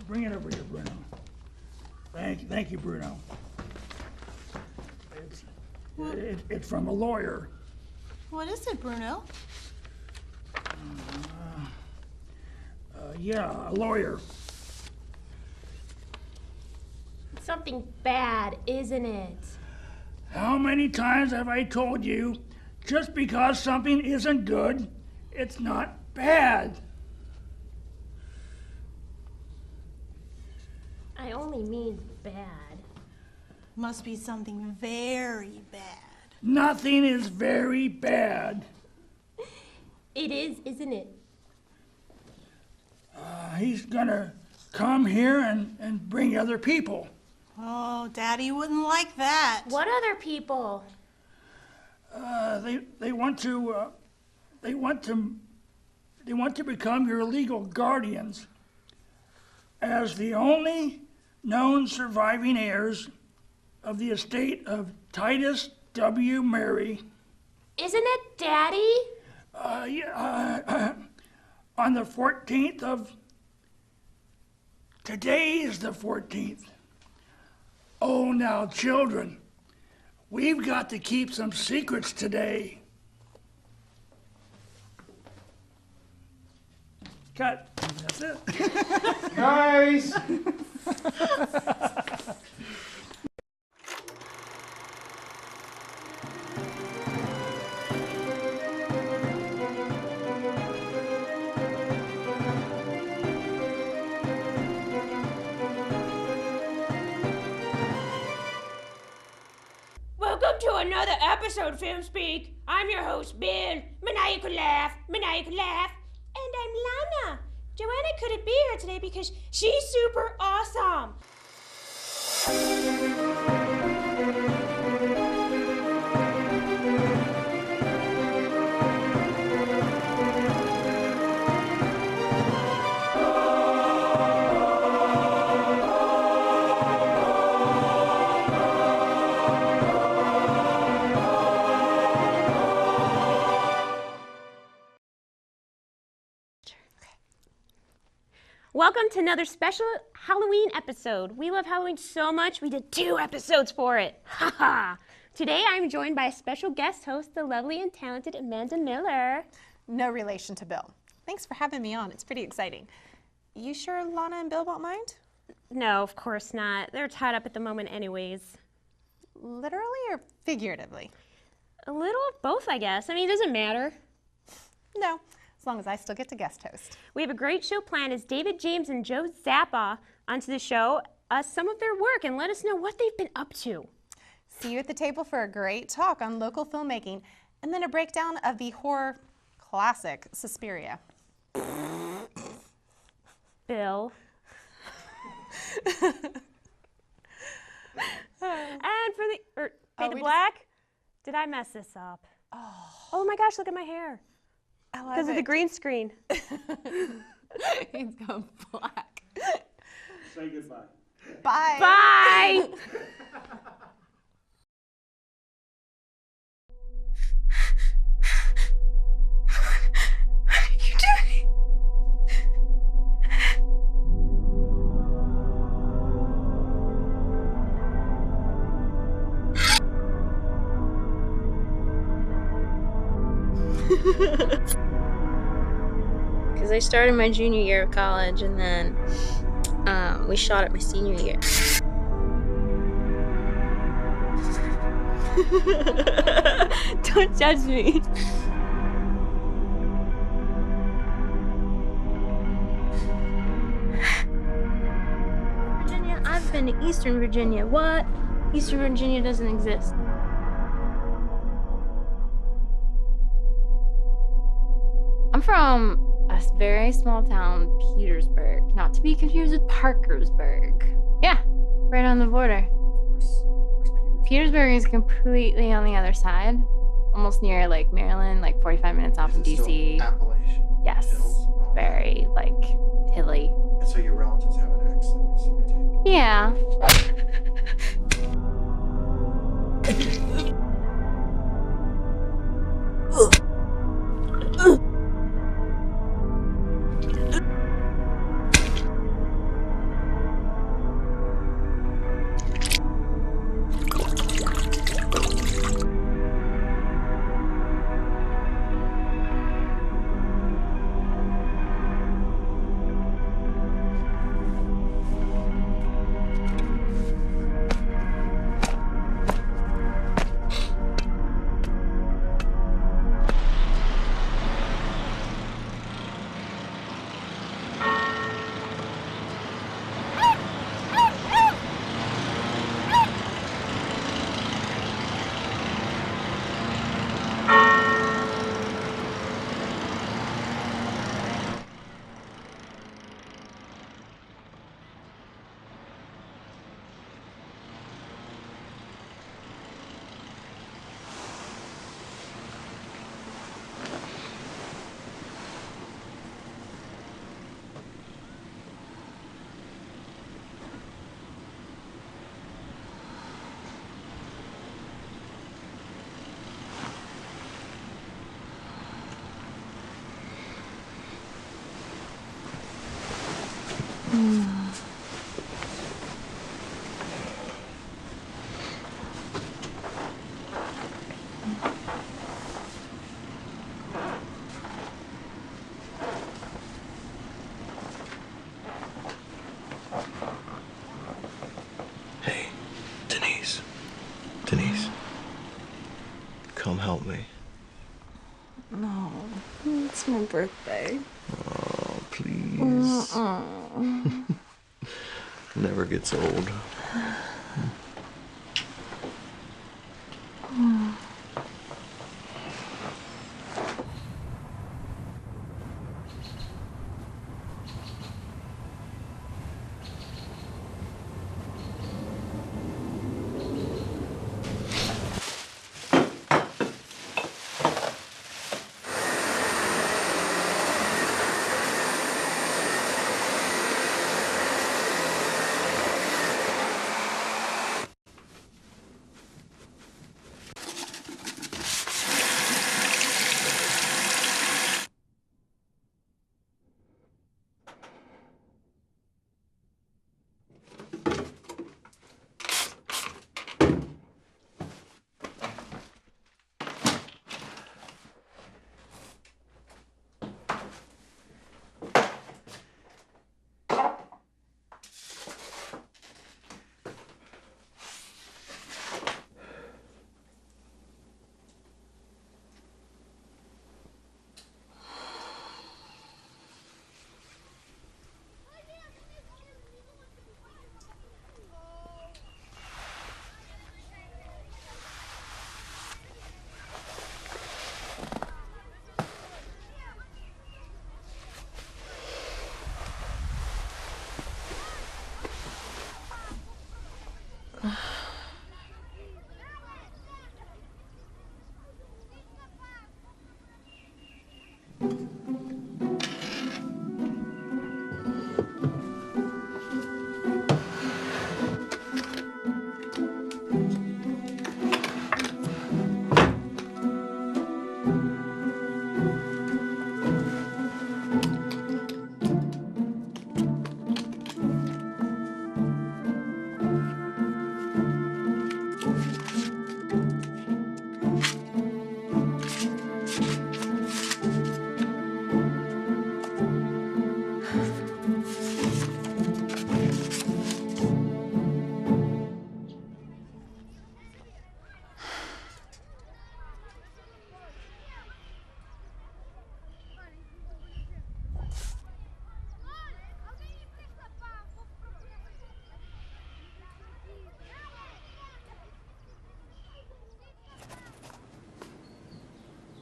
bring it over here, Bruno. Thank you, Bruno. It's from a lawyer. What is it, Bruno? Yeah, a lawyer. It's something bad, isn't it? How many times have I told you, just because something isn't good, it's not bad? I only mean bad. Must be something very bad. Nothing is very bad. It is, isn't it? He's gonna come here and bring other people. Oh, Daddy wouldn't like that. What other people? They want to become your legal guardians as the only known surviving heirs of the estate of Titus W. Murray. Isn't it Daddy? On the 14th of... Today is the 14th. Oh, now, children, we've got to keep some secrets today. Cut. That's it. Guys! Welcome to another episode of Film Speak. I'm your host, Ben. Maniacal Laugh. And I'm Lana. Joanna couldn't be here today because she's super awesome. Welcome to another special Halloween episode. We love Halloween so much, we did 2 episodes for it. Haha. Today I'm joined by a special guest host, the lovely and talented Amanda Miller. No relation to Bill. Thanks for having me on. It's pretty exciting. You sure Lana and Bill won't mind? No, of course not. They're tied up at the moment anyways. Literally or figuratively? A little of both, I guess. I mean, it doesn't matter. No, as long as I still get to guest host. We have a great show planned as David James and Joe Zappa onto the show some of their work and let us know what they've been up to. See you at the table for a great talk on local filmmaking and then a breakdown of the horror classic, Suspiria. Bill. And for the Fade to Black, did I mess this up? Oh my gosh, look at my hair. Because of the green screen. He's gone black. Say goodbye. Bye. Bye! What are you doing? Because I started my junior year of college and then we shot it my senior year. Don't judge me. Virginia? I've been to Eastern Virginia. What? Eastern Virginia doesn't exist. I'm from a very small town, Petersburg. Not to be confused with Parkersburg. Yeah, right on the border. Petersburg is completely on the other side, almost near like Maryland, like 45 minutes off of DC. Appalachian. Yes, Hills? very like hilly. And so your relatives have an accent, I see my take. Yeah. Hey, Denise. Denise. Come help me. No, it's my birthday. Oh, please. Never gets old.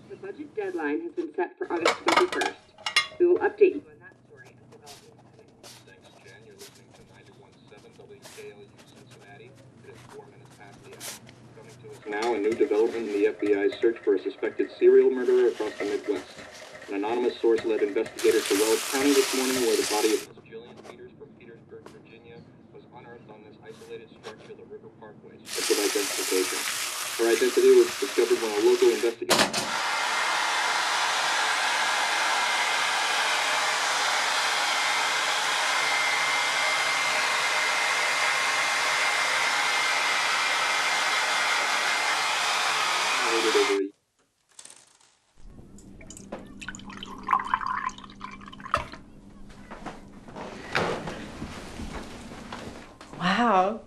The budget deadline has been set for August 21st. We will update you on that story as developments come in. Thanks, Jen. You're listening to 91.7 WKLU Cincinnati. It is 4 minutes past the hour. Coming to us now, a new development in the FBI's search for a suspected serial murderer across the Midwest. An anonymous source led investigators to Wells County this morning, where the body of Miss Jillian Peters from Petersburg, Virginia, was unearthed on this isolated stretch of the River Parkway. Of identification. Her identity was discovered when a local investigator. Wow,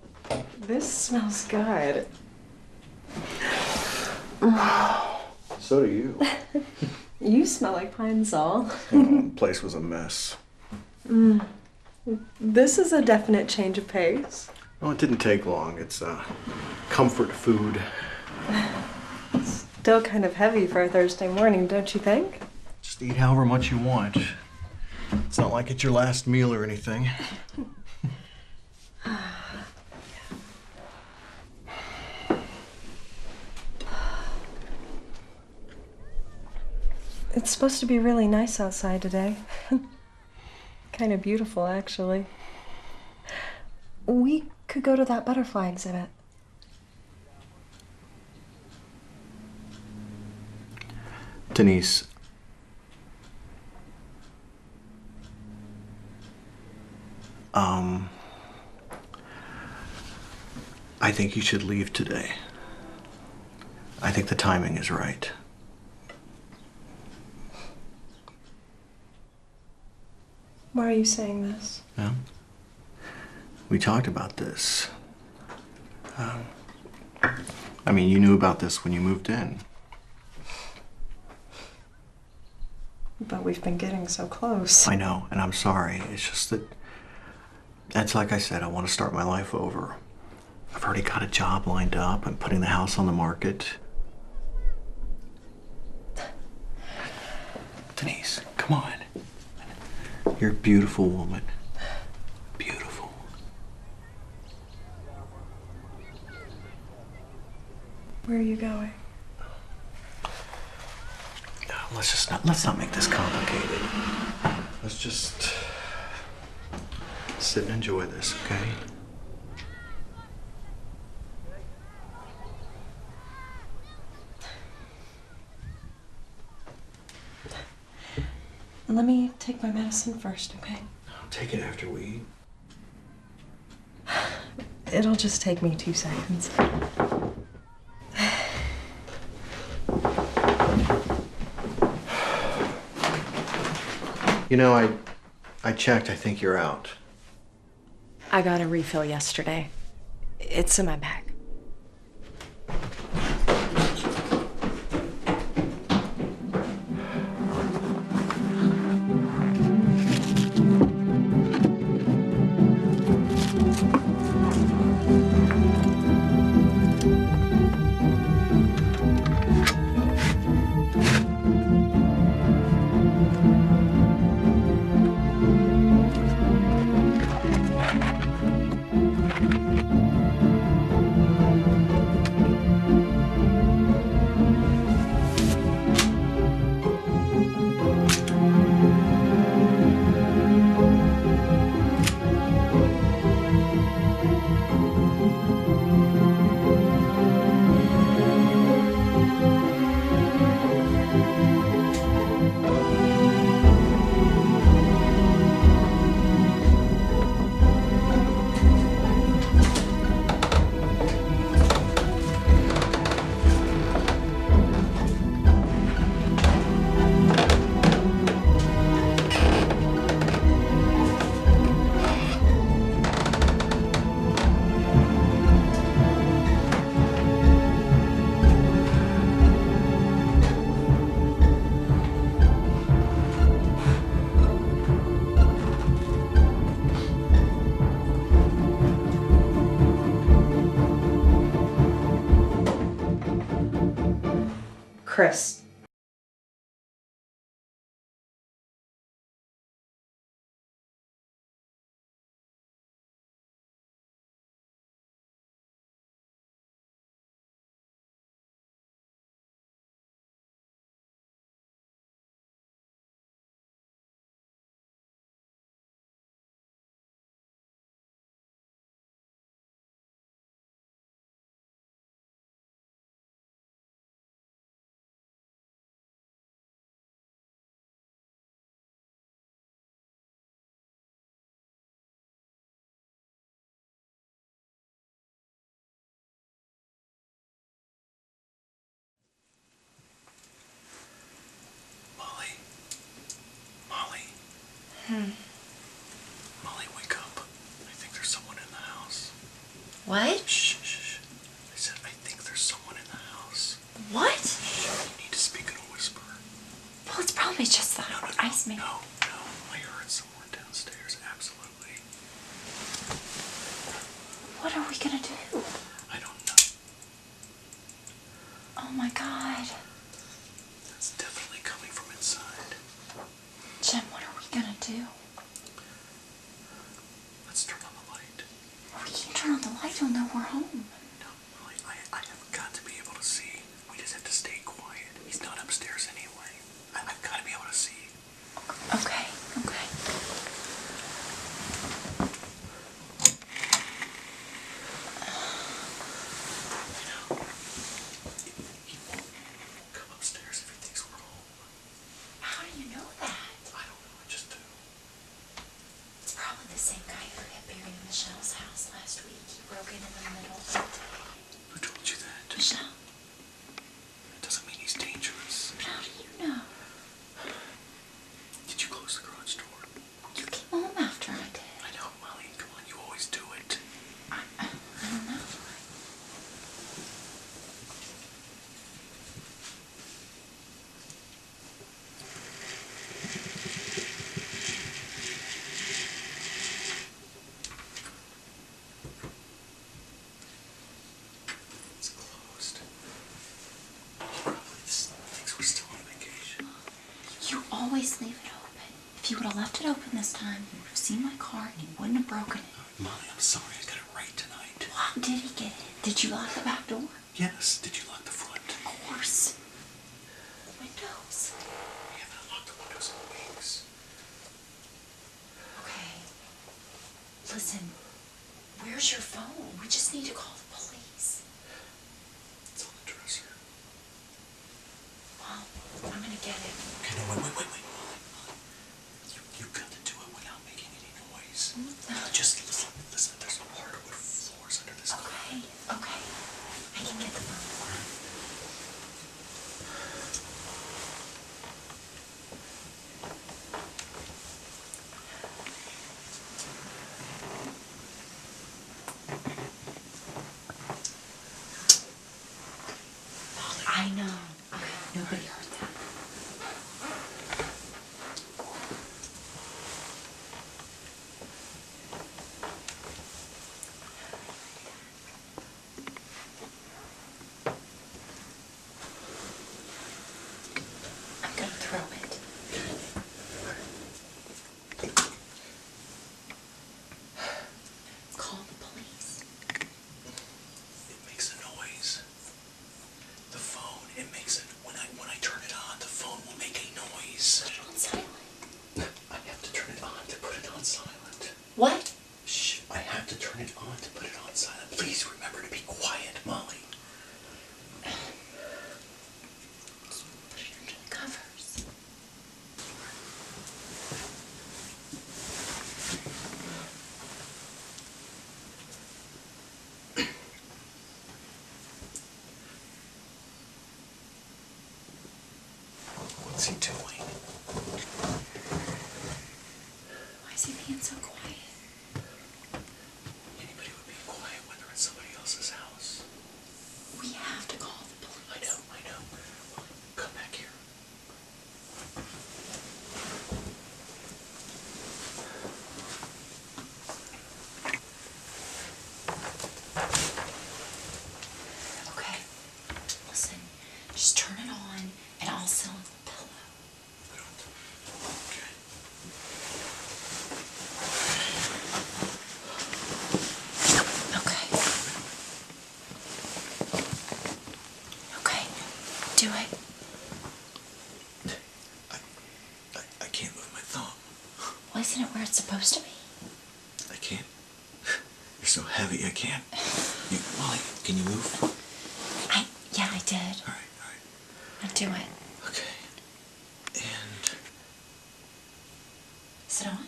this smells good. So do you. You smell like Pine Sol. The place was a mess. This is a definite change of pace. Well, it didn't take long. It's comfort food. Still kind of heavy for a Thursday morning, don't you think? Just eat however much you want. It's not like it's your last meal or anything. It's supposed to be really nice outside today. Kind of beautiful, actually. We could go to that butterfly exhibit. Denise. I think you should leave today. I think the timing is right. Why are you saying this? Yeah. We talked about this. I mean, you knew about this when you moved in. But we've been getting so close. I know, and I'm sorry. It's just that, that's like I said, I want to start my life over. I've already got a job lined up. I'm putting the house on the market. Denise, come on. You're a beautiful woman. Beautiful. Where are you going? Let's not make this complicated. Let's just sit and enjoy this, okay? Let me take my medicine first, okay? I'll take it after we eat. It'll just take me 2 seconds. You know, I checked. I think you're out. I got a refill yesterday. It's in my bag. Chris. Molly, wake up. I think there's someone in the house. What? Shh, shh, shh. I said, I think there's someone in the house. What? Shh, you need to speak in a whisper. Well, it's probably just the ice man. No, I heard someone downstairs, absolutely. What are we gonna do? I don't know. Oh my God. It's definitely coming from inside. Jim, what are we gonna do? Let's turn on the light. We can't turn on the light. You'll know we're home. No, Molly, I have got to be able to see. We just have to stay quiet. He's not upstairs anyway. I've got to be able to see. Okay. always leave it open. If you would have left it open this time, you would have seen my car and you wouldn't have broken it. Molly, I'm sorry. I got it right tonight. How did he get in? Did you lock the back door? Yes. Did you lock the front? Of course. Windows. We haven't unlocked the windows in weeks. Okay. Listen, where's your phone? We just need to call the police. It's on the dresser. Well, I'm gonna get it. Okay, no, wait, Molly. You've got to do it without making any noise. Just listen, there's hardwood floors under this car. Okay. I can get the phone. I know. Nobody heard that. I'm gonna throw it. Call the police. It makes a noise. The phone, it makes it when I turn it on, the phone will make a noise. Put it on silent. I have to turn it on to put it on silent. What? Shh, I have to turn it on to put it on silent. Please remember to be quiet, Molly. Put it under the covers. What's he doing? Why is he being so quiet? Anybody would be quiet when they're in somebody else's house. We have to call the police. I know. Molly, come back here. Okay. Listen, just turn it on and I'll sell him the pillow. Okay. Okay. Do it. I can't move my thumb. Well, isn't it where it's supposed to be? I can't. You're so heavy, I can't. Molly, can you move? Yeah, I did. All right. Now do it. Okay. And Is it on?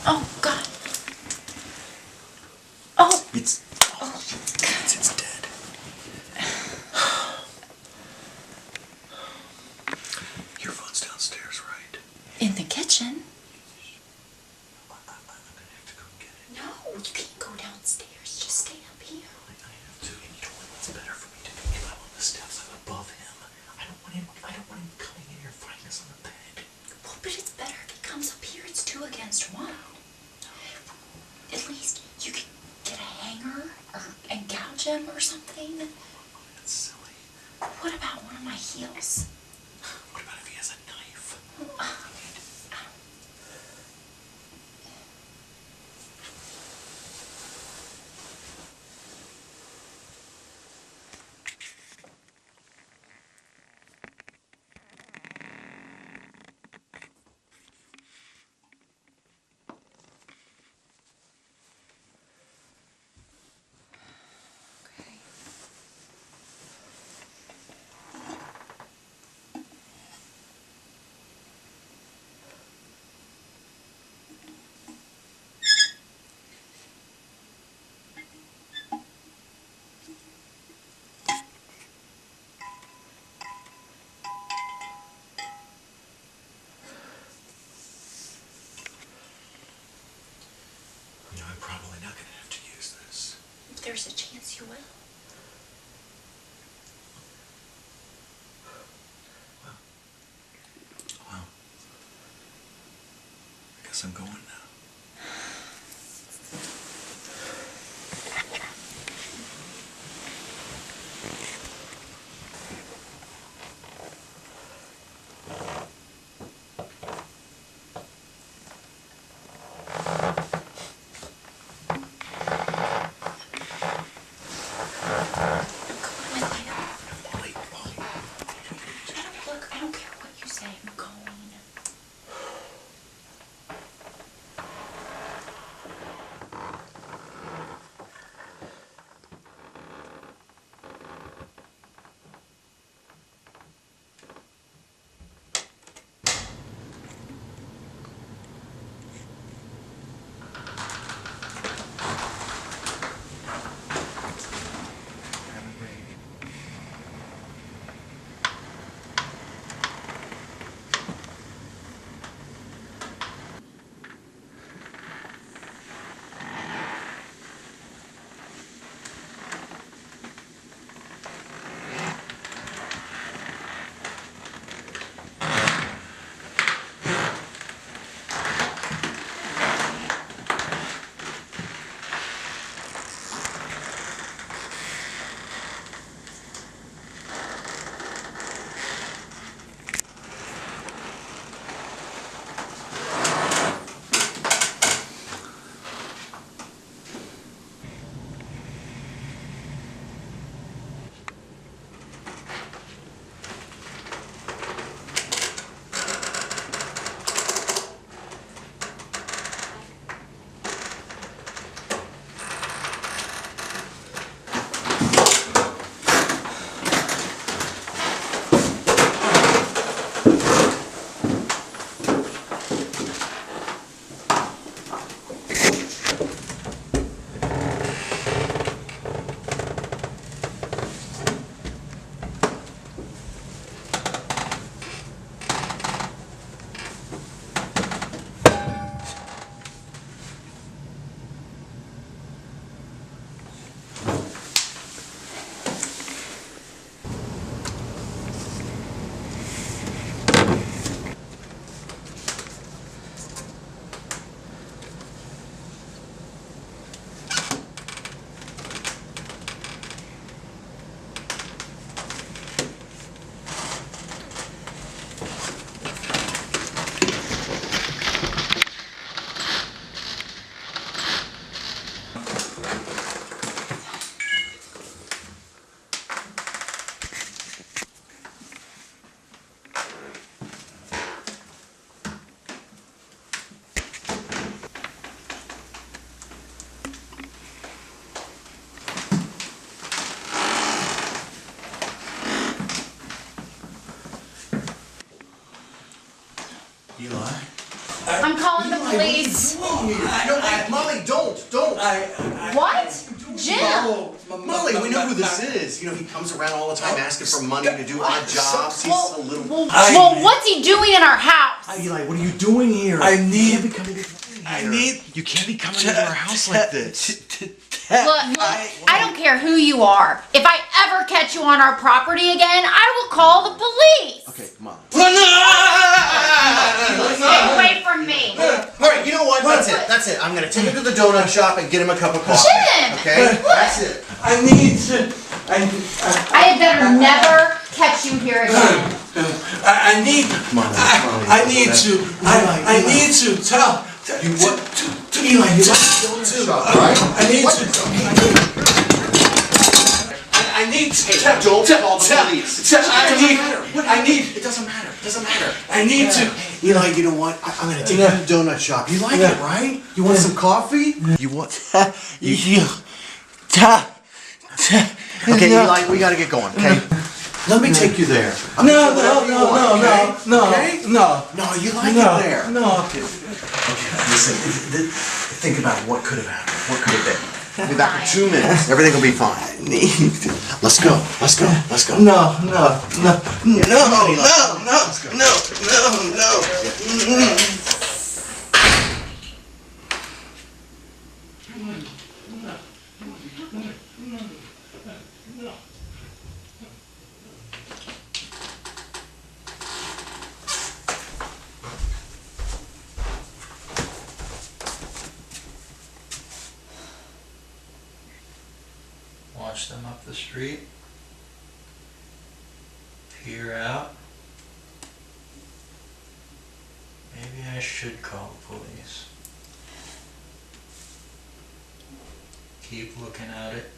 Oh, God. Oh! it's dead. Your phone's downstairs, right? In the kitchen? I'm gonna have to go get it. No, you can't go downstairs. Just stay up here. I have to. And you know what's better for me to do? If I'm on the steps, I'm above him. I don't want him coming in here and finding us on the bed. Well, but it's better if he comes up here. It's 2 against 1. At least you can get a hanger and gouge him or something. That's silly. What about one of my heels? What about if he has a knife? I'm probably not gonna have to use this. There's a chance you will. Well, I guess I'm going now. Eli? I'm calling the police. Molly, don't. What? Jim! Molly, we know who this is. You know, he comes around all the time asking for money to do odd jobs. He's a little... Well, what's he doing in our house? Eli, what are you doing here? You can't be coming into our house like this. Look, I don't care who you are. If I ever catch you on our property again, I will call the police. Okay, come on. Stay away from me. All right, you know what? That's it. I'm going to take him to the donut shop and get him a cup of coffee. Jim! Okay? That's it. I had better never catch you here again. I need to tell you what? Eli, you like the donut shop, right? I need to Hey, don't call the police. It doesn't matter. I need to. Eli, you know what? I'm going to take you to the donut shop. You like it, right? You want some coffee? You want... Okay, Eli, we got to get going, okay? Let me take you there. No, you like it there. Okay, listen, think about what could have happened. What could have been. I'll be back in 2 minutes. Everything will be fine. Let's go. No. Watch them up the street. Peer out. Maybe I should call the police. Keep looking at it.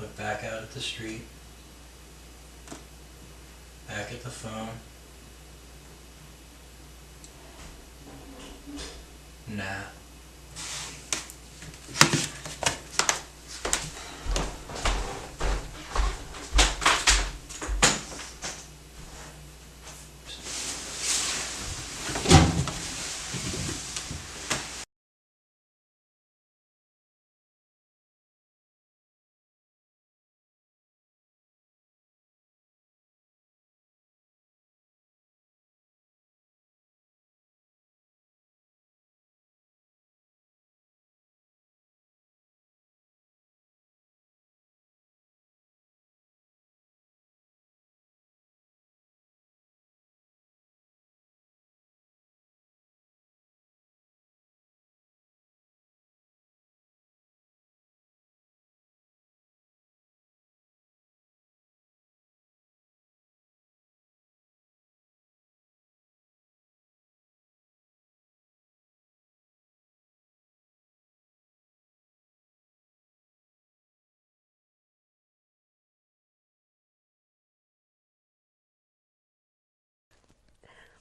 Look back out at the street. Back at the phone. Nah.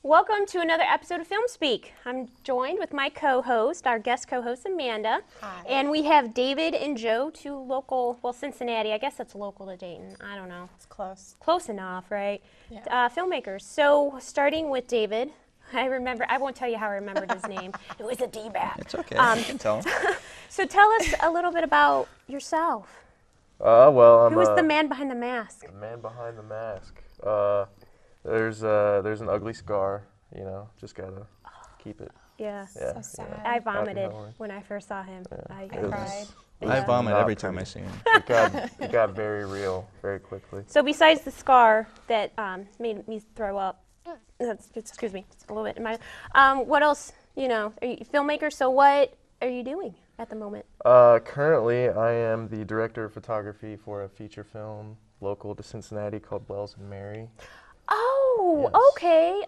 Welcome to another episode of Film Speak. I'm joined with my co-host, our guest co-host Amanda. Hi. And we have David and Joe, two local, well, Cincinnati, I guess that's local to Dayton, I don't know. It's close. Close enough, right? Yeah. Filmmakers. So starting with David, I won't tell you how I remembered his name. It was a D-back. It's okay, I can tell. So tell us a little bit about yourself. Well, I'm Who is the man behind the mask? The man behind the mask. There's an ugly scar, you know, just gotta keep it. Yeah. So sad. I vomited when I first saw him. Yeah. I cried. I vomit every time I see him. It got very real very quickly. So besides the scar that made me throw up, excuse me, a little bit. What else? You know, are you a filmmaker? So what are you doing at the moment? Currently, I am the director of photography for a feature film local to Cincinnati called Wells and Mary. Oh, Yes. okay.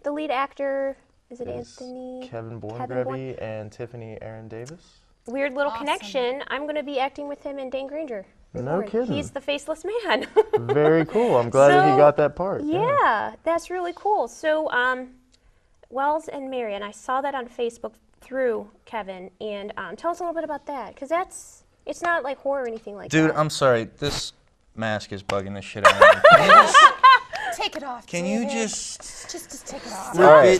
The lead actor, is it Is Anthony? Kevin Born- Borngrevy and Tiffany Aaron Davis. Weird little connection. I'm going to be acting with him and Dane Granger. No kidding. He's the faceless man. Very cool. I'm glad that he got that part. Yeah, that's really cool. So, Wells and Mary, and I saw that on Facebook through Kevin. And tell us a little bit about that, because it's not like horror or anything like Dude, that. I'm sorry. This mask is bugging the shit out of me. Can you just, Take it off. can you David. just Just take it off. we a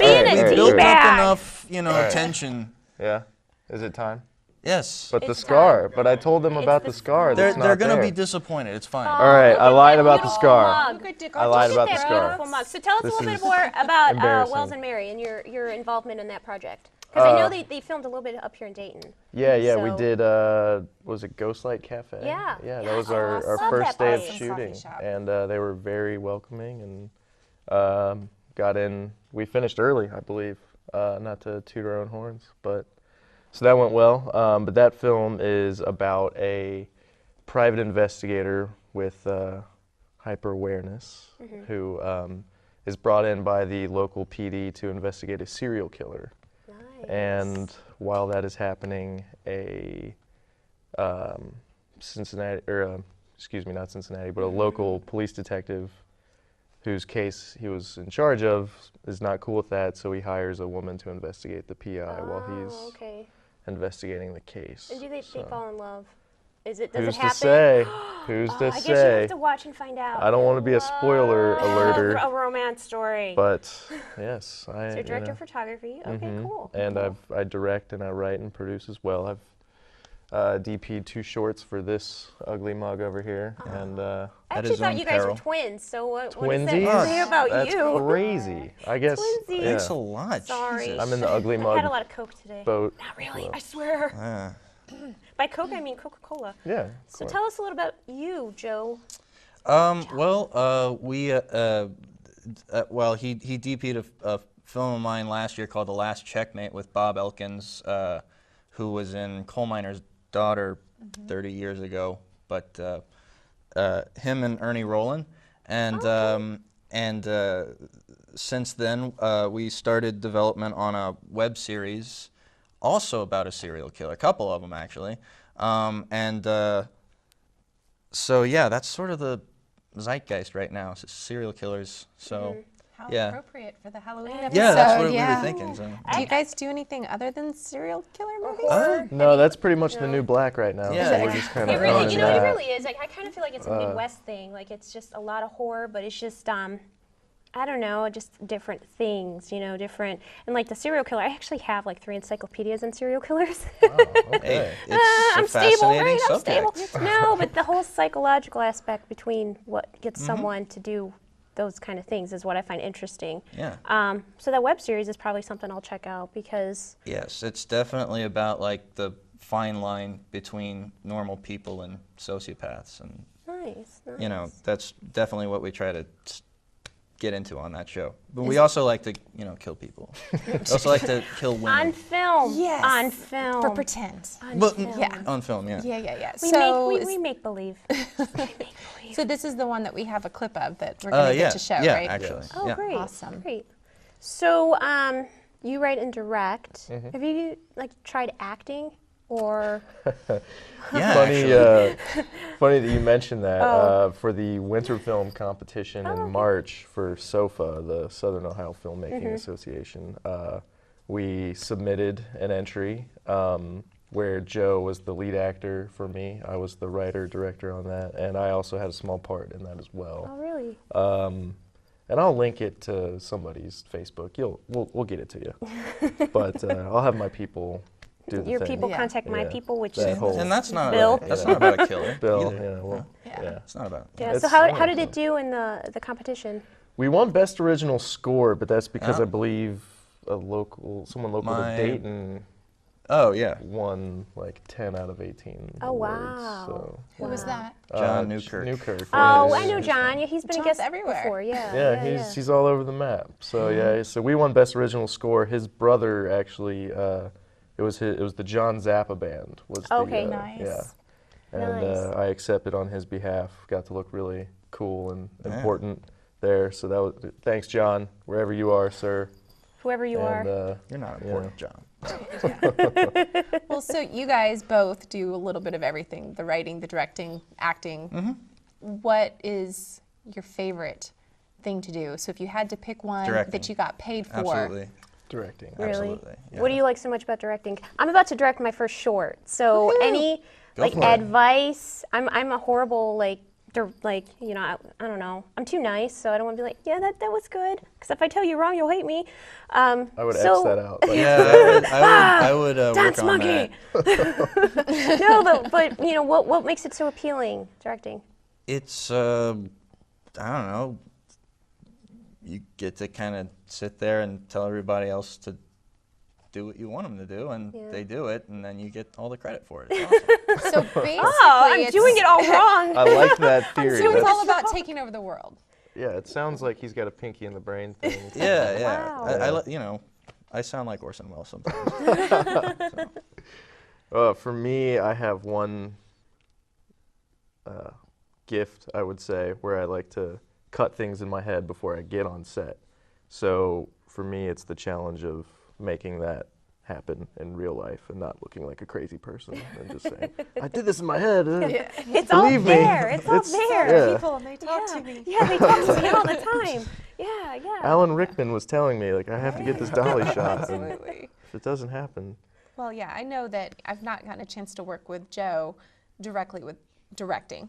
built up D-bag. enough, you know, Alright. tension. Yeah. Is it time? Yes. But the scar. But I told them about the scar. They're That's not gonna there. be disappointed. It's fine. All right, I lied about the scar. Mug. I lied about the Look at that scar. beautiful mug. So tell us This a little bit is more about embarrassing. Wells and Mary and your involvement in that project. Because I know they filmed a little bit up here in Dayton. Yeah, we So- did, was it Ghostlight Cafe? Yeah. Yeah, that Yeah, was I our love first that day of place. shooting. Coffee shop. And they were very welcoming and got in. We finished early, I believe, not to toot our own horns, but so that went well. But that film is about a private investigator with hyper-awareness who is brought in by the local PD to investigate a serial killer. Nice. And while that is happening, a Cincinnati, or excuse me, not Cincinnati, but a local police detective whose case he was in charge of is not cool with that, so he hires a woman to investigate the PI while he's okay. investigating the case. And do they So, fall in love? Does it who's happen? to say? Who's to I guess say? you have to watch and find out. I don't want to be a spoiler alerter, A romance story. but yes, I. So you're you director know. of photography. Okay, Mhm. cool. And cool. I direct and I write and produce as well. I've DP'd 2 shorts for this ugly mug over here, and I actually thought you guys were twins. So what does that Twinsies? say about That's you? crazy. I guess. Twinsies. Yeah. Thanks a lot. Sorry. Jesus. I'm in the ugly mug I had a lot of Coke today. boat. Not really. so- I swear. By Coke, I mean Coca-Cola. Yeah. of So course. tell us a little about you, Joe. Well, well, he DP'd a film of mine last year called The Last Checkmate with Bob Elkins, who was in Coal Miner's Daughter 30 years ago, but him and Ernie Rollin, and since then we started development on a web series, also about a serial killer, a couple of them actually, so yeah, that's sort of the zeitgeist right now. It's serial killers. So How yeah. appropriate for the Halloween episode. Yeah, that's what we were thinking. So. Do you guys do anything other than serial killer movies? No, that's pretty much the new black right now. Yeah. So we're just kind It of really, you know, it that. really is. Like, I kind of feel like it's a Midwest thing. Like, it's just a lot of horror, but it's just, I don't know, just different things, you know, different. And like the serial killer, I actually have like 3 encyclopedias on serial killers. Hey, it's I'm a stable, fascinating right? I'm subject. stable. No, but the whole psychological aspect between what gets someone to do those kind of things is what I find interesting. Yeah. So that web series is probably something I'll check out because. Yes, it's definitely about like the fine line between normal people and sociopaths, and Nice. you know, that's definitely what we try to get into on that show. But we also like to, you know, kill people. We also like to kill women. On film. Yes. On film. For pretend. On But- film. Yeah. On film, yeah. Yeah. We So we make believe. So this is the one that we have a clip of that we're going to yeah, get to show, yeah, right? actually. Oh, yeah. great. Awesome. Great. So, you write and direct. Mm-hmm. Have you like tried acting or? Yeah, Funny, actually. funny that you mentioned that. Oh. For the winter film competition in March for SOFA, the Southern Ohio Filmmaking Association, we submitted an entry where Joe was the lead actor for me. I was the writer, director on that, and I also had a small part in that as well. Oh, really? And I'll link it to somebody's Facebook. We'll get it to you. But I'll have my people do the Your thing. people contact my Yeah. people, which That is whole- And that's not Bill. that's not about a killer. Bill, either. yeah, well, yeah. It's not about. Yeah. So It's how wonderful. did it do in the competition? We won Best Original Score, but that's because Oh. I believe someone local My- to Dayton Oh yeah. won like 10 out of 18 Oh, awards. wow. So, Who was that? John Newkirk. Newkirk. Oh, yeah, I know he's- John. Yeah, he's been John's a guest everywhere. before. Yeah. Yeah, he's all over the map. So yeah, so we won Best Original Score. His brother actually, it was the John Zappa band. Was Okay. the, Nice. Yeah, and Nice. I accepted on his behalf. Got to look really cool and Yeah. important there. So that was thanks, John, wherever you are, sir. Whoever you are. You're not important, John. Well, so you guys both do a little bit of everything, the writing, the directing, acting. What is your favorite thing to do? So if you had to pick one Directing. that you got paid for. Absolutely. Directing. Really? Absolutely. Yeah. What do you like so much about directing? I'm about to direct my first short. So any Go like for it. advice? I'm a horrible I don't know. I'm too nice, so I don't want to be like, yeah, that was good. Because if I tell you wrong, you'll hate me. I would X that out. Like, Yeah, I would dance work on monkey. that. No, but what makes it so appealing? Directing. It's I don't know. You get to kind of sit there and tell everybody else to do what you want them to do, and they do it, and then you get all the credit for it. It's awesome. So basically, I'm doing it all wrong. I like that theory. So it's That's- all about taking over the world. Yeah, it sounds like he's got a pinky in the brain thing. Yeah, yeah. Wow. I sound like Orson Welles sometimes. For me, I have one gift, I would say, where I like to cut things in my head before I get on set. So for me, it's the challenge of making that happen in real life and not looking like a crazy person and just saying, I did this in my head. It's all Believe me. there. It's all there. Yeah. People, and they talk to me. Yeah, they talk to me all the time. Yeah. Alan Rickman was telling me, like, I have to get this dolly shot. And Absolutely. if it doesn't happen, Well, yeah, I know that I've not gotten a chance to work with Joe directly with directing.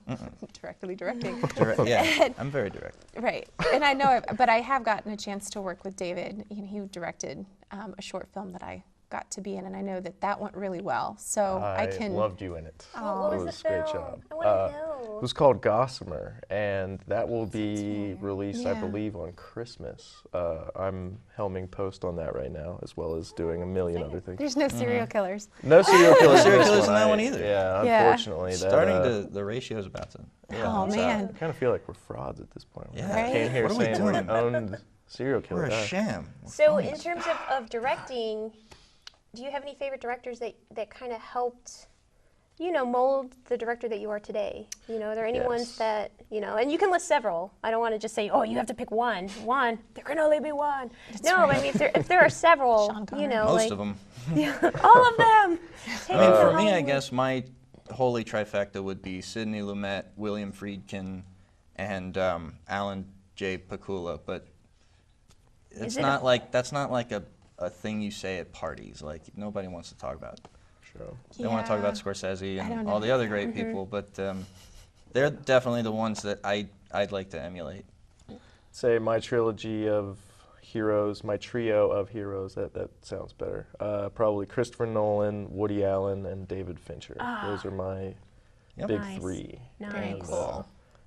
Directly directing. Yeah, I'm very direct. Right. And I know, but I have gotten a chance to work with David. He directed a short film that I got to be in, and I know that went really well. So I can. loved you in it. What was It the was a great film? job. I want to know. It was called Gossamer, and that will be released, I Yeah. believe, on Christmas. I'm helming post on that right now, as well as doing a million other things. There's no serial killers. No serial killers. Serial in this killers in that I- one either. Yeah, Yeah. unfortunately. The ratio's about to. Oh, man. I kind of feel like we're frauds at this point. Yeah. I came here What are we saying we're doing? owned serial killer. We're a guys. sham. We're So phonies. in terms of directing, do you have any favorite directors that kind of helped, mold the director that you are today? Are there any ones that, and you can list several. I don't want to just say, oh, you have to pick one. There can only be one. But I mean, if there are several, Most of them. all of them. Take I mean, them for to me, I Hollywood. guess my holy trifecta would be Sidney Lumet, William Friedkin, and Alan J. Pakula. But it's it not like that's not like a thing you say at parties. Like nobody wants to talk about it. Sure. They want to talk about Yeah. Scorsese I don't and all know. the other great people, but they're definitely the ones that I'd like to emulate. Say my trilogy of heroes, my trio of heroes. That sounds better. Probably Christopher Nolan, Woody Allen, and David Fincher. Those are my big Nice. three. Nice. And,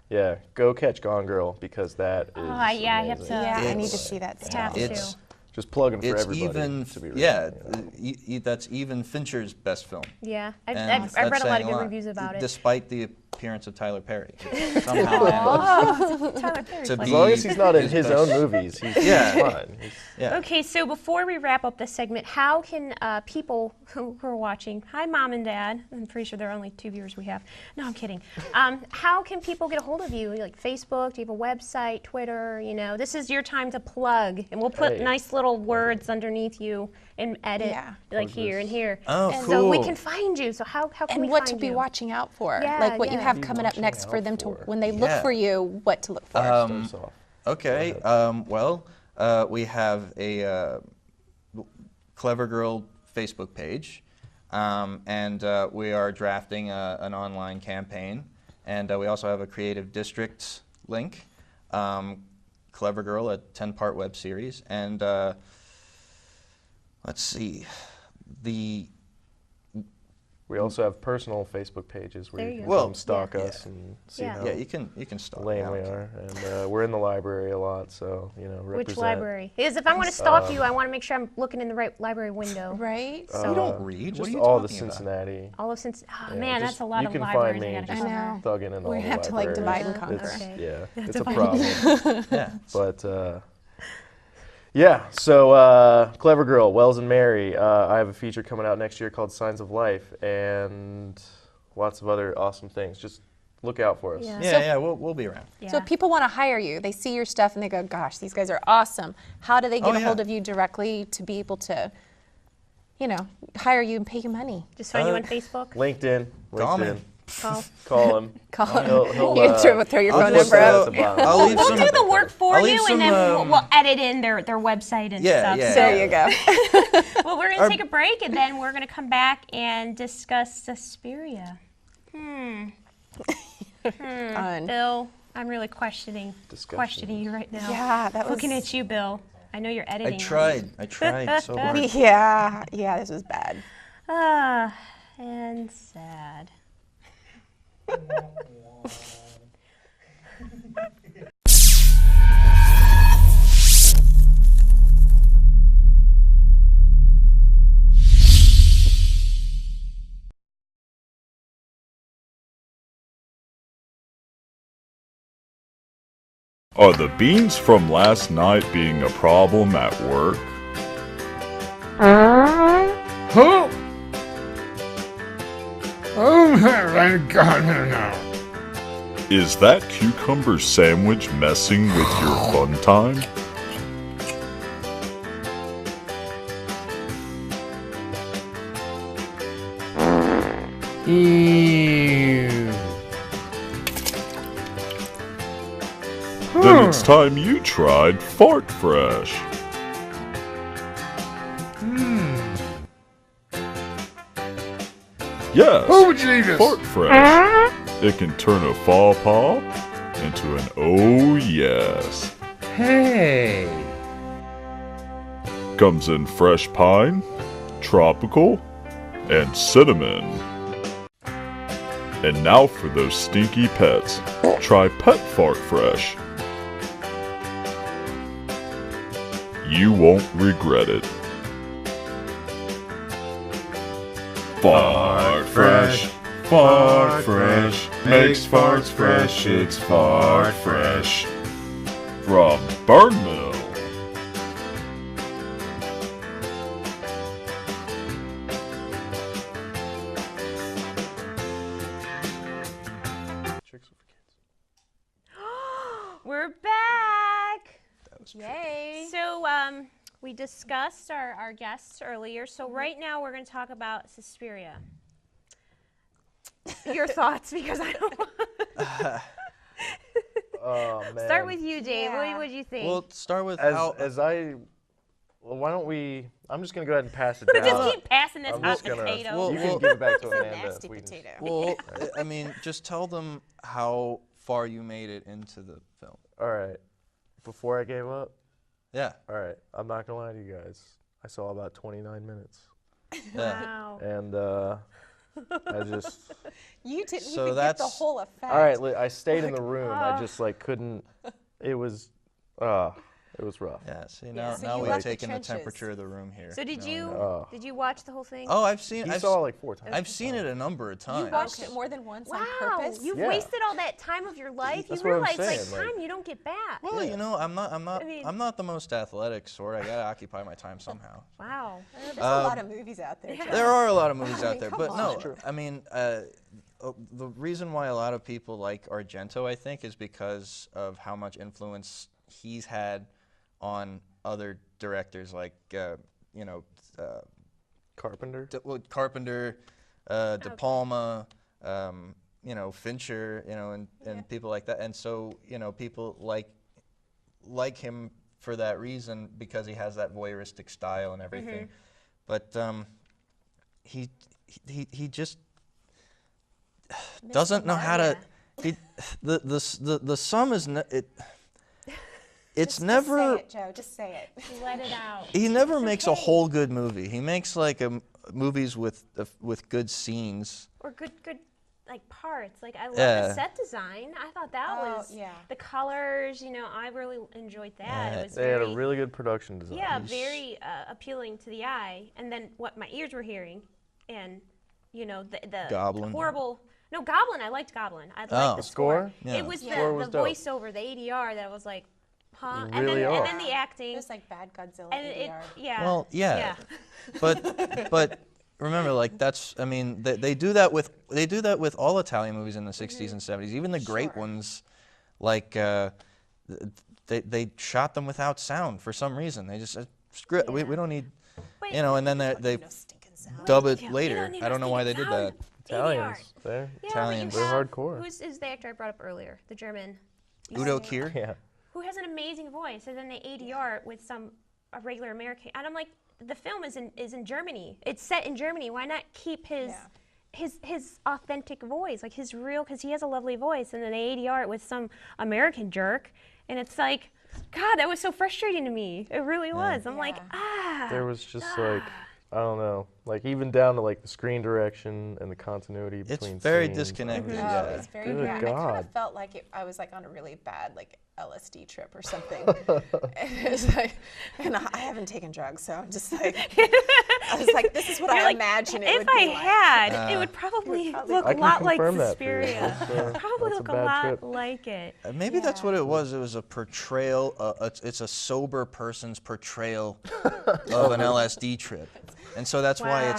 yeah, go catch Gone Girl because that is. yeah, I have amazing. to. Yeah, I need to It's- see that still. Have It's to. Just plugging for it's everybody. even to be real, yeah, you know. that's even Fincher's best film. Yeah, I've And read that's a lot of saying good reviews about it. Despite the appearance of Tyler Perry, it somehow managed Tyler Perry's to like- As long as he's not in his his best. own movies, he's Yeah. fine. Yeah. Okay, so before we wrap up this segment, how can people who are watching, hi Mom and Dad, I'm pretty sure there are only 2 viewers we have. No, I'm kidding. How can people get a hold of you? Like Facebook, do you have a website, Twitter, this is your time to plug. And we'll put Hey. nice little words underneath you and edit, Yeah. like here and here. Oh, So we cool. can find you. So how can And we what find to be you? watching out for. Yeah, Like what you yeah. have Be coming up watching next for out them to, for. when they look Yeah. for you, what to look for. Starts off. Okay. Well, we have a Clever Girl Facebook page, and we are drafting an online campaign, and we also have a Creative Districts link. Clever Girl, a 10-part web series, and let's see, We also have personal Facebook pages where There you you can go. come stalk Yeah. us and see Yeah. how yeah, you can stalk lame me. we are. And we're in the library a lot, so represent. Which library? Because if I'm going to stalk you, I want to make sure I'm looking in the right library window. Right? You don't read. Just What are you all the talking about? Cincinnati. All of since, oh Yeah, man, just- that's a lot you of can libraries find I me gotta just cover. I know. thugging in all We the have to, like, libraries. divide and conquer. It's- Okay. Yeah, it's a divide. problem. Yeah. But yeah, so Clever Girl, Wells and Mary. I have a feature coming out next year called Signs of Life, and lots of other awesome things. Just look out for us. Yeah, we'll be around. So if people want to hire you, they see your stuff and they go, gosh, these guys are awesome. How do they get a hold of you directly to be able to, you know, hire you and pay you money? Just find you on Facebook? LinkedIn. Call me. Call him. Call him. He'll, You throw your phone number out. I'll leave We'll some, do the work for I'll leave you, some, and then we'll edit in their website and stuff. Yeah. So. There you go. Well, we're going to take a break, and then we're going to come back and discuss Suspiria. Fun. Bill, I'm really questioning you right now. Yeah, that was... Looking at you, Bill. I know you're editing. I tried so hard. Yeah, this was bad. And sad. Are the beans from last night being a problem at work? Who? Oh, thank God, no. Is that cucumber sandwich messing with your fun time? Ew. Then it's time you tried Fart Fresh. Yes, Who would you eat this? Fart Fresh. It can turn a faux pas into an oh yes. Hey. Comes in fresh pine, tropical, and cinnamon. And now for those stinky pets, try Pet Fart Fresh. You won't regret it. Fart Fresh, makes farts fresh, it's Fart Fresh. From Burn Mill. We're back. Yay. So we discussed our guests earlier. So right now we're going to talk about Suspiria. Your thoughts, because I don't. Oh man. Start with you, Dave. Yeah. What do you think? Well, start with well, why don't we? I'm just gonna go ahead and pass it We'll down. just keep passing this I'm hot just gonna- potato. You can give it back to It's a Amanda. nasty if we potato. Well, I mean, just tell them how far you made it into the film. All right. Before I gave up. Yeah. All right. I'm not gonna lie to you guys. I saw about 29 minutes. Wow. And I just. You didn't So even get the whole effect. All right. I stayed in the room. I just couldn't. It was rough. Yeah. See now, so now you we've left the taken the trenches. temperature of the room here. So did Now we you know. did you watch the whole thing? Oh, I've seen. You I've saw s- it like 4 times. I've seen it a number of times. You watched it more than once on purpose? You've Yeah. wasted all that time of your life. That's you what I'm realize saying, time you don't get back. Well, you know, I'm not mean- I'm not the most athletic sort. I gotta occupy my time somehow. Wow. There's a lot of movies out there. Joe. There are a lot of movies I out mean, there, come but on. no, I mean, the reason why a lot of people like Argento, I think, is because of how much influence he's had on other directors, like you know, Carpenter. Carpenter, De Palma, you know, Fincher, you know, and people like that, and so you know, people like him for that reason because he has that voyeuristic style and everything, but he just doesn't know how to. The sum is it's Just never. say it, Joe. Just say it. Let it out. He never makes a whole good movie. He makes like movies with good scenes. Or good like parts. Like I love Yeah. the set design. I thought that was the colors. You know, I really enjoyed that. It was They had a really good production design. Yeah, very appealing to the eye. And then what my ears were hearing, and you know the Goblin. horrible. No, Goblin. I liked Goblin. I liked Oh. the Score? Yeah. It was The score the was dope. voiceover, the ADR that was like, huh? It And really then are. the acting. Just like Bad Godzilla And it, ADR. yeah. Well, yeah. But remember, like that's. I mean, they do that with all Italian movies in the '60s and '70s. Even the great ones, like they shot them without sound for some reason. They just screw it. We don't need, and then they dub it later. I don't know why they did that. Italians, they're Italians. They're hardcore. Who's is the actor I brought up earlier? The German. Udo Kier. Yeah. Who has an amazing voice, and then they ADR it with a regular American. And I'm like, the film is in Germany. It's set in Germany. Why not keep his authentic voice, like his real? Because he has a lovely voice, and then they ADR it with some American jerk, and it's like, God, that was so frustrating to me. It really was. I'm like, There was just like, I don't know, like even down to like the screen direction and the continuity between. It's very scenes. disconnected. Oh, Yeah. it's very Good bad. I kind God. of felt like I was like on a really bad like LSD trip or something. And it's like, and I haven't taken drugs, so I'm just like, I was like, this is what You're I like, imagine it if would I be like. had, it would probably look a lot like Suspiria. Probably that's a look a bad lot trip. like it. Maybe that's what it was. It was a portrayal. It's a sober person's portrayal of an LSD trip, and so that's why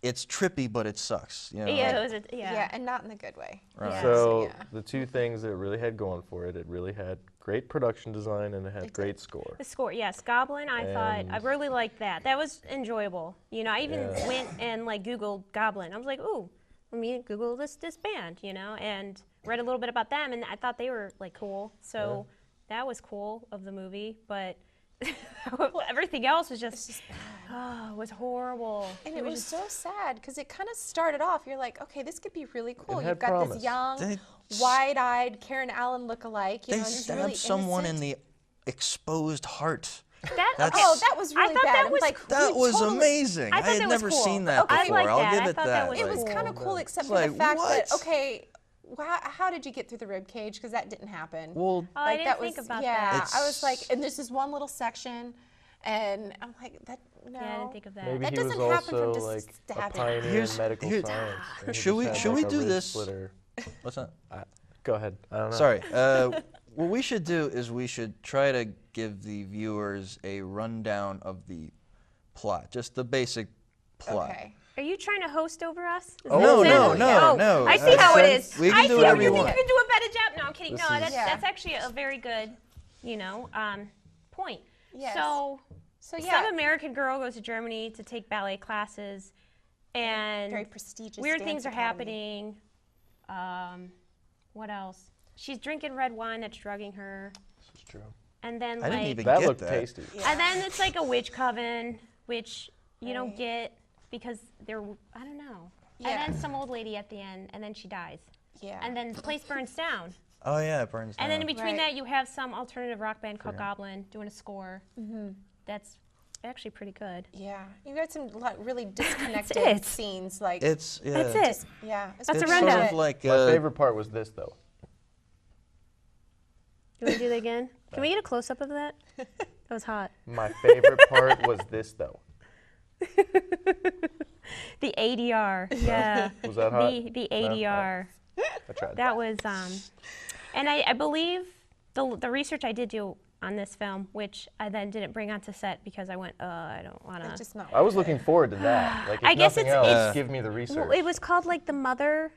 it's trippy, but it sucks. You know, Yeah, like- Yeah, and not in the good way. Right. Yeah, So yeah. the two things that it really had going for it, it really had great production design and it had great score. The score, yes, Goblin. I thought I And- really liked that. That was enjoyable. You know, I even Yeah. went and like Googled Goblin. I was like, ooh, let me Google this band. You know, and read a little bit about them, and I thought they were like cool. So that was cool of the movie, but. Everything else was just was horrible. And it was so sad because it kind of started off. You're like, okay, this could be really cool. had You've got promise. this young, They- wide-eyed Karen Allen lookalike. You They know, and he's stabbed really someone in innocent. the exposed heart. That was really I thought bad. that I'm was like, That we was totally- amazing. I I thought had that was never cool. seen that Okay. I before. like I'll that. give I it thought that that. was It was cool. kind of cool, except It's for the like, fact that what? okay, how did you get through the rib cage? Because that didn't happen. Well, I like didn't that think was about yeah. that. I was like, and this is one little section, and I'm like that. No, Yeah, I didn't think of that. Maybe that he was doesn't happen from also just like a stabbing. pioneer Here's- in medical here- science. and he should just we- had, should like, we a do rib this? splitter. What's that? Go ahead. I don't know. Sorry. What we should do is we should try to give the viewers a rundown of the plot, just the basic plot. Okay. Are you trying to host over us? Is Oh, that no, what no, it is? no, Oh, no. I see how it is. We can I do see whatever how you you want. can do a better job. No, I'm kidding. This No, is- that's actually a very good, point. Yes. So yeah. some American girl goes to Germany to take ballet classes, and Very prestigious weird dance things are academy. happening. What else? She's drinking red wine that's drugging her. This is true. And then I didn't like even That get looked that. tasty. and then it's like a witch coven, which you don't get because they're I don't know. Yeah. And then some old lady at the end, and then she dies. Yeah. And then the place burns down. Oh yeah, it burns down. And then in between Right. that, you have some alternative rock band called Goblin doing a score. That's actually pretty good. Yeah, you got some really disconnected it. scenes. Like It's yeah. That's it. yeah, it's That's a It's pretty sort rundown. of like My favorite part was this though. You want to do that again? Can we get a close up of that? That was hot. My favorite part was this though. The ADR. Yeah. Was that hot? The No? ADR. I tried. That was and I believe the research I did do on this film, which I then didn't bring onto set because I went, I don't want to. just not. I was looking forward to that. Like, if I guess nothing it's- else, it's- give me the research. Well, it was called like the Mother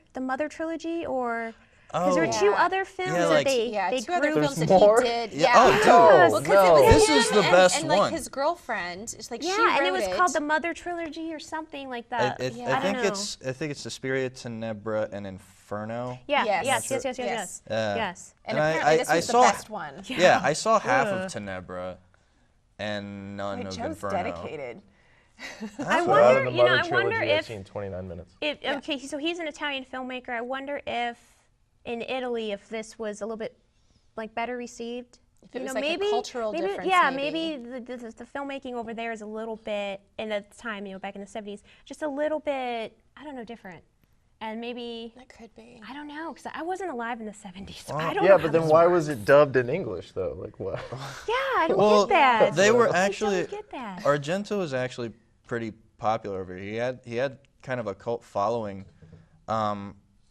trilogy, or because there were Oh. two other films Yeah, that like- they Yeah, they two other grew. films that more? he did. Yeah. Yeah. Oh, Yes. dude. Well, 'cause it was This him is the and, best and, like one. his girlfriend. It's like she Yeah, and it wrote was called the Mother trilogy or something like that. I I don't think know. I think it's Suspiria, Tenebra, and Inferno. Yeah. Yes. Yes. Yes. Yes. Yes. Yes. Yes. Yes. And I- apparently this I was saw- the best one. Yeah, I saw half Yeah. of Tenebra, and none Wait, of Joe's Inferno. dedicated. I So out wonder. of the You know, Mother I wonder trilogy, I've if seen 29 minutes. Okay, so he's an Italian filmmaker. I wonder if in Italy, if this was a little bit like better received. If it You was know, like a maybe, cultural maybe, difference, Yeah, maybe. the filmmaking over there is a little bit, and at the time, you know, back in the 70s, just a little bit, I don't know, different. And maybe, That could be. I don't know, because I wasn't alive in the 70s, so Well, I don't Yeah, know but how then this why works. was it dubbed in English though? Like what? Yeah, I don't Well, get that. they were I actually don't get that. Argento was actually pretty popular over here. He had kind of a cult following,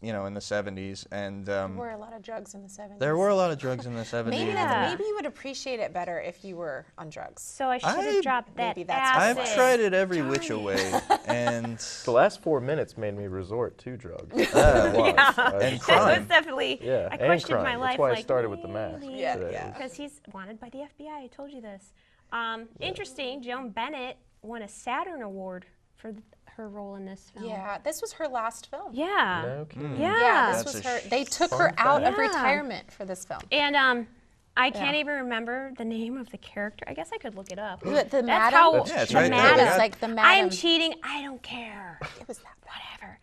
you know, in the 70s, and There were a lot of drugs in the 70s. there were a lot of drugs in the 70s. Maybe you would appreciate it better if you were on drugs. So I should have dropped that maybe that's acid. I've tried it every which way, and The last 4 minutes made me resort to drugs. Yeah. And That crime. was definitely. Yeah, I and questioned crime. my That's life. why I like, started with the mask really? today. Because he's wanted by the FBI. I told you this. Interesting. Joan Bennett won a Saturn Award for her role in this film. Yeah, this was her last film. Yeah. No kidding. Yeah. This That's was a her. They took fun her out of fact. retirement for this film. And I can't even remember the name of the character. I guess I could look it up. The That's madam? how Yeah, it's the right there. madam. It was like the I'm madam. cheating. I don't care. It was that Whatever.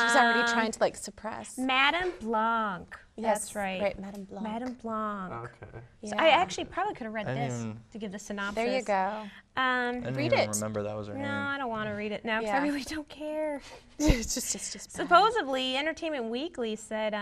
She's already trying to like suppress. Madame Blanc. Yes, That's right. Right, Madame Blanc. Madame Blanc. Okay. So I actually probably could have read I didn't this even- to give the synopsis. There you go. I didn't Read even it. remember that was her No, name. I don't want to read it now because Yeah. I really don't care. It's just bad. Supposedly, Entertainment Weekly said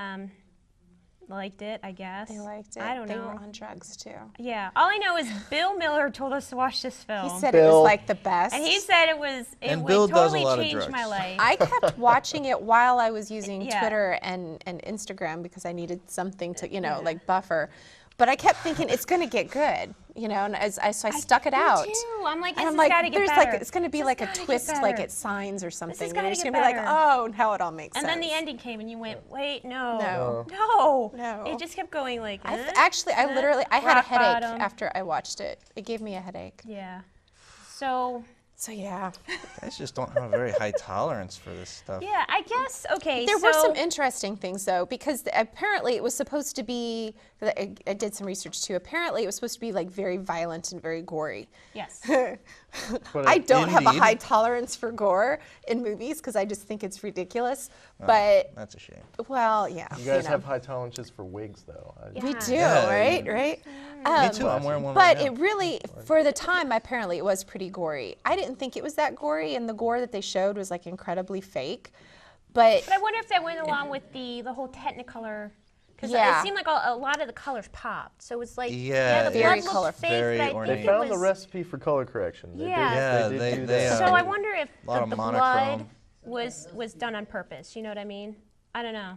liked it, I guess. They liked it. I don't They know. were on drugs too. Yeah. All I know is Bill Miller told us to watch this film. He said it was like the best. And he said it was. It And would Bill does a totally lot of change my drugs. life. I kept watching it while I was using Yeah. Twitter and Instagram because I needed something to, like buffer. But I kept thinking it's going to get good, and so I stuck it Me out. too. I'm like, And this I'm has like, got to get there's better. like it's going to be This like has a gotta get twist, like better. it Signs or something. gotta It's get going to be like, better. oh, now it all makes And sense. then the ending came, and you went, "Wait, no, No. no." It just kept going like. I had a rock headache bottom. after I watched it. It gave me a headache. Yeah. So yeah. guys just don't have a very high tolerance for this stuff. Yeah, I guess. Okay. There so were some interesting things though, because apparently it was supposed to be. I did some research too. Apparently it was supposed to be like very violent and very gory. Yes. I don't have a Indeed. high tolerance for gore in movies because I just think it's ridiculous. But That's a shame. well, yeah. You guys know. have high tolerances for wigs, though. We do, Yeah. right? Me too. I'm wearing one But right now. it really, for the time, apparently it was pretty gory. I didn't think it was that gory, and the gore that they showed was like incredibly fake. But But I wonder if that went along with the whole Technicolor, because Yeah. it seemed like a lot of the colors popped. So it's like Yeah, the very blood colorful. looked fake, Very but I ornate. think They it found was. the recipe for color correction. They Yeah. did, Yeah, do they, that. So I wonder if lot of the monochrome. blood was done on purpose. You know what I mean? I don't know.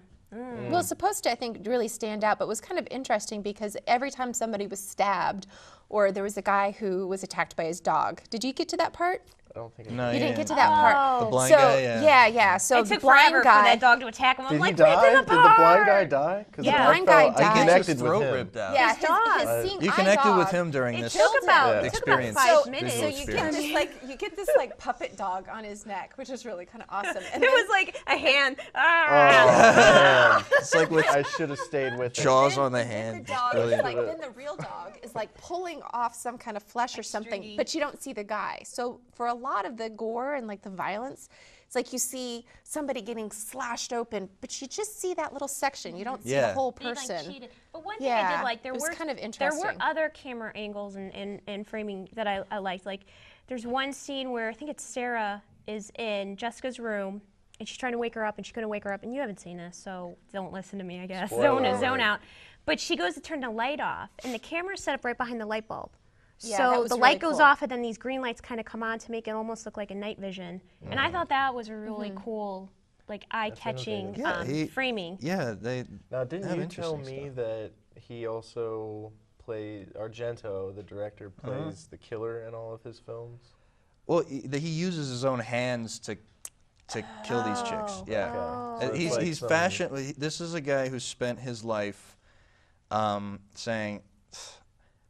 well, it's supposed to, I think, really stand out, but was kind of interesting because every time somebody was stabbed, or there was a guy who was attacked by his dog. Did you get to that part? I don't think No, You yeah. didn't get to that part. The blind so, guy, yeah. yeah. So It the took blind forever guy. for that dog to attack him. I'm Did like, he die? rip him Did the blind guy apart. die? 'Cause Yeah. I Blind guy felt- I died. He gets connected his with throat him. ripped out. Yeah, His dog. seeing You eye connected with dog. him during It this took about experience. 5 minutes. So visual you get experience. this you get this like puppet dog on his neck, which is really kind of awesome. And It then- was like a hand. Man. It's like with I should have stayed with him. jaws on the then hand. the dog is Brilliant. like, then the real dog is like pulling off some kind of flesh or something, but you don't see the guy. So for a lot of the gore and like the violence, it's like you see somebody getting slashed open, but you just see that little section. You don't see the Yeah. whole Being, like, person. cheated. But one thing I Yeah, did like, there it was were kind of there interesting. were other camera angles and framing that I liked. Like, there's one scene where I think it's Sarah is in Jessica's room and she's trying to wake her up and she's going to wake her up, and you haven't seen this, so don't listen to me, I guess. Spoiler Zone alert. out. But she goes to turn the light off, and the camera's set up right behind the light bulb. Yeah, that So was the really light goes cool. off, and then these green lights kind of come on to make it almost look like a night vision. And I thought that was a really cool, like eye-catching innovative. Yeah, framing. Yeah, they Now, didn't have you tell interesting me stuff. that he also played, Argento, the director, plays the killer in all of his films? Well, he uses his own hands to kill these chicks. Yeah, Okay. So it's he's like he's some- fashion. This is a guy who spent his life saying, "I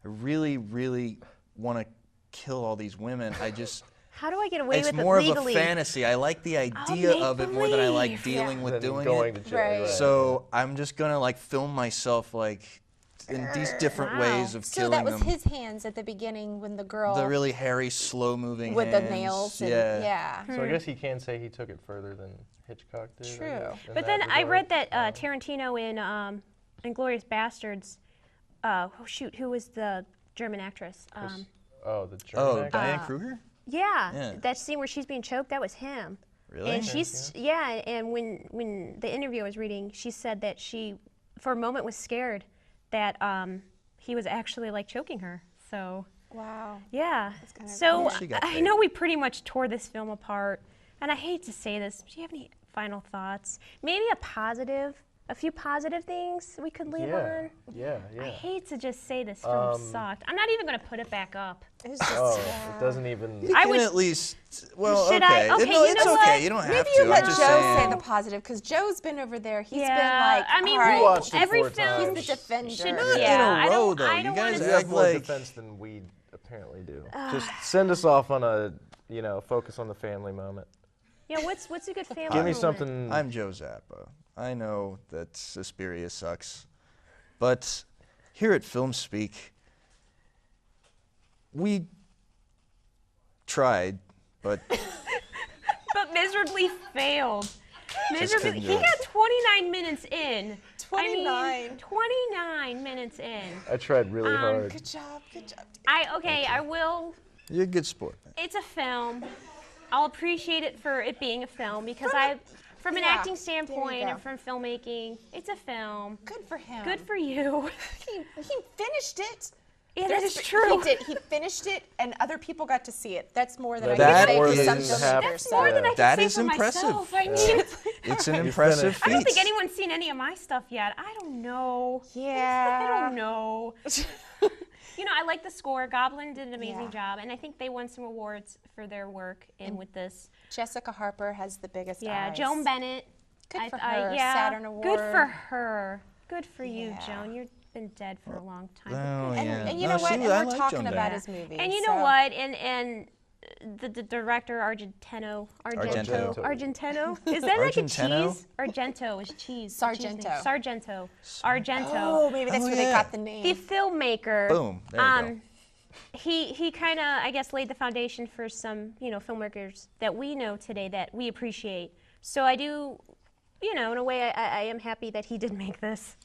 really, really want to kill all these women. I just." How do I get away It's with it more legally? of a fantasy. I like the idea of it more than I like make-believe. dealing with Than doing going it. to jail, Right. right. So I'm just gonna like film myself like in these different ways of So killing that was them. his hands at the beginning when the girl The really hairy, slow-moving with hands. the nails. And, Yeah. yeah. So I guess he can say he took it further than Hitchcock did. I True. guess, in But that then I regard. read that Tarantino in *Inglourious Bastards*. Who was the German actress? Oh, the German Oh, actor? Diane Kruger? Yeah, that scene where she's being choked, that was him. Really? And she's and when the interview I was reading, she said that she, for a moment, was scared that he was actually like choking her. So Wow. yeah. kinda So cool. She got I paid. know we pretty much tore this film apart, and I hate to say this. Do you have any final thoughts. Maybe a few positive things we could leave on. Yeah. I hate to just say this film sucked. I'm not even going to put it back up. It doesn't even. You can at least. Well, Should okay. I? Okay, No, you it's know okay. what? You don't have Maybe to. you let I'm just Joe saying. say the positive, because Joe's been over there. He's been Yeah, like, I mean, all right. We watched it every 4 film- times. He's the defender. Should- in yeah, a I row, don't- though. I You don't guys wanna- You have act more like. defense than we apparently do. Just send us off on a, focus on the family moment. Yeah, what's a good family Give me moment? something. I'm Joe Zappa. I know that Suspiria sucks, but here at Film Speak, we tried, but But miserably failed. Miserably. couldn't He do it. got 29 minutes in. 29. I mean, 29 minutes in. I tried really hard. Good job. I will. you're a good sport. Man. It's a film. I'll appreciate it for it being a film because from an yeah, acting there standpoint you and go. from filmmaking, it's a film. Good for him. Good for you. He finished it. Yeah, that is He true. did. He finished it, and other people got to see it. That's more than I That can say more for than some half- filmmakers. That's more than I can That say is for impressive. myself. I mean, It's an You impressive finished. feat. I don't think anyone's seen any of my stuff yet. I don't know. Yeah. I don't know. I like the score. Goblin did an amazing job, and I think they won some awards for their work with this. Jessica Harper has the biggest Yeah, eyes. Joan Bennett. Good for her. Yeah, Saturn Award. Good for her. Good for you, Yeah. Joan. You've been dead for a long time. Oh, And, yeah. and you No, know what? she- And I we're like talking Joan about Bennett. his movie. And you know what? And the director Argento. Is that like a Argentino? cheese? Argento is cheese. Sargento. Sargento. Argento. Oh, maybe that's where they got the name. The filmmaker. Boom. There you go. He kind of, I guess, laid the foundation for some, filmmakers that we know today that we appreciate. So I do, in a way, I am happy that he did make this.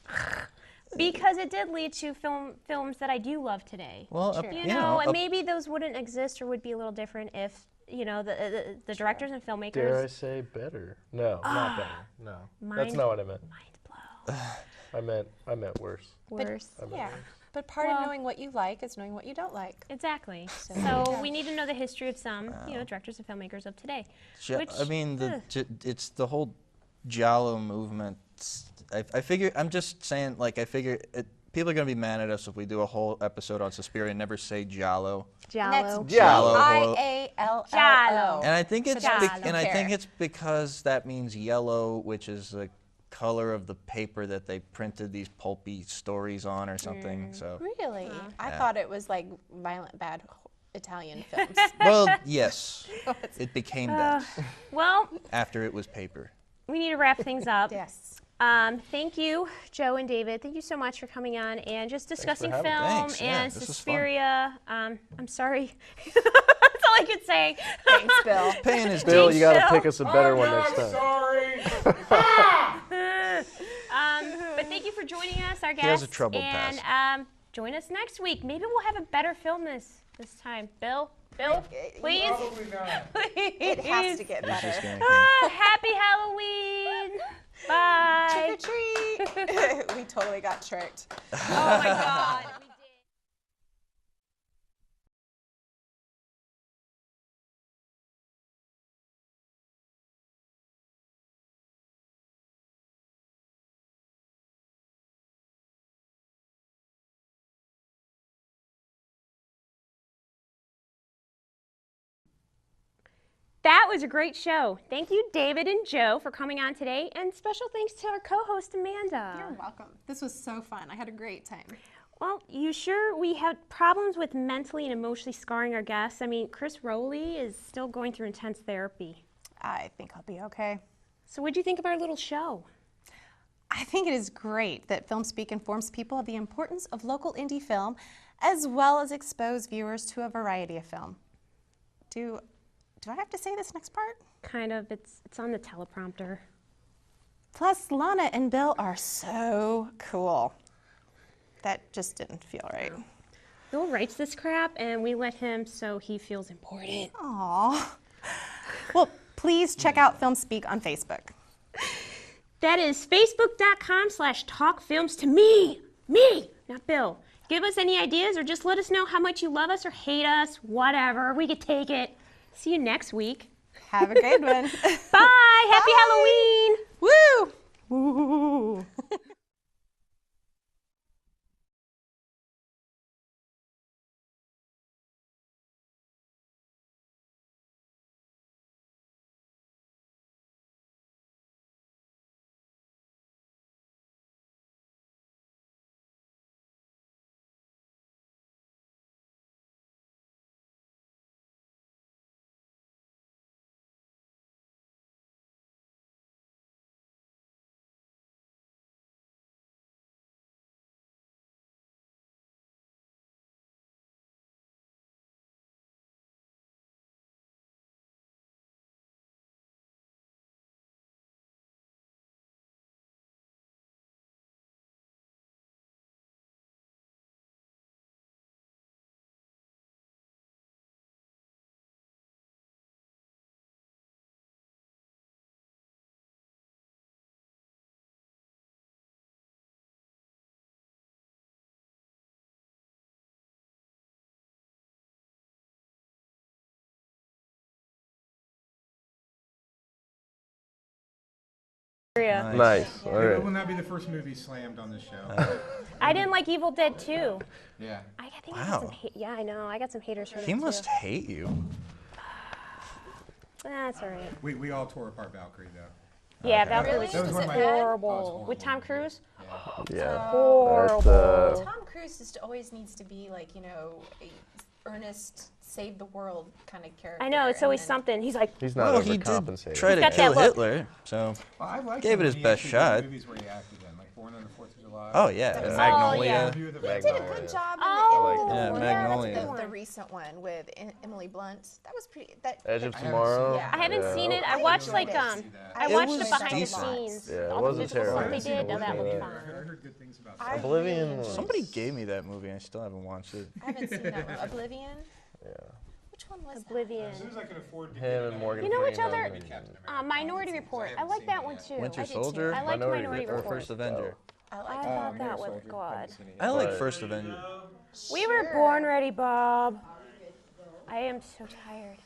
Because it did lead to films that I do love today. Well, and maybe those wouldn't exist or would be a little different if, the directors and filmmakers. Dare I say better? No, not better. No, that's not what I meant. Mind blow. I meant worse. Worse. Yeah. But part of knowing what you like is knowing what you don't like. Exactly. So we need to know the history of some, directors and filmmakers of today. I mean, it's the whole Giallo movement. I figure, I'm just saying, people are going to be mad at us if we do a whole episode on Suspiria and never say Giallo. Giallo. Giallo. Giallo. And I think it's Giallo. I think it's because that means yellow, which is the color of the paper that they printed these pulpy stories on or something. So Really? I Yeah. thought it was like violent, bad Italian films. well, yes, it became that Well, after it was paper. we need to wrap things up. Yes. Thank you, Joe and David. Thank you so much for coming on and just discussing film having me. Thanks. Yeah, and this was fun. Suspiria. I'm sorry. That's all I could say. Thanks, Bill. Paying his Bill, dues. you got to pick us a better one next time. But thank you for joining us, our guests. He has a troubled and past. Join us next week. Maybe we'll have a better film this time. Bill, please. Probably not. It has to get better. Happy Halloween. Bye. Trick or treat. We totally got tricked. Oh my God. That was a great show. Thank you, David and Joe, for coming on today, and special thanks to our co-host, Amanda. You're welcome. This was so fun. I had a great time. Well, you sure we had problems with mentally and emotionally scarring our guests? I mean, Chris Rowley is still going through intense therapy. I think I'll be okay. So what'd you think of our little show? I think it is great that Film Speak informs people of the importance of local indie film, as well as expose viewers to a variety of film. Do I have to say this next part? Kind of. It's on the teleprompter. Plus, Lana and Bill are so cool. That just didn't feel right. Bill writes this crap, and we let him so he feels important. Aw. Well, please check out Film Speak on Facebook. That is facebook.com/talkfilmstome. Me, not Bill. Give us any ideas or just let us know how much you love us or hate us, whatever. We could take it. See you next week. Have a great one. Bye. Happy Halloween. Woo! Woo. Nice. All It right. will not be the first movie slammed on this show. I didn't like Evil Dead 2. Yeah. I think I got some Wow. hate. Yeah, I know. I got some haters for He it must too. hate you. That's all right. We all tore apart Valkyrie though. Yeah, Okay. Valkyrie Really? was That was one of my- horrible. With Tom Cruise? Yeah. Horrible. That's, Tom Cruise just always needs to be like, you know, a earnest, save the world kind of character. I know, it's and always then- something. He's like, he's not Well, he did overcompensating. try to got that kill look. Hitler, so Well, I liked gave him it his when he best actually did shot. Movies where he acted in, like Born on the 4th of July. Oh yeah, That was- Magnolia. yeah. Review of the He did a good job in Oh, the, Yeah, in the, Magnolia. the recent one with Emily Blunt. That was pretty. That Edge of I haven't Tomorrow. seen it. I haven't Yeah. seen it. I I watched enjoyed like it. I It watched was the behind the decent. scenes. Yeah, it all the wasn't visual terrible. stuff they did. Now that was I fun. heard good things about I that. Oblivion. really- Somebody gave me that movie. I still haven't watched it. I haven't seen that one. Oblivion. Yeah. Which one was Oblivion. As soon as I can afford to Him and Morgan You know which Freeman other? and- Minority Report. I like that one too. Winter I did too. Soldier? I liked Minority or Report. First Avenger. I I like thought that was good. I like But- First Avenger. We were born ready, Bob. I am so tired.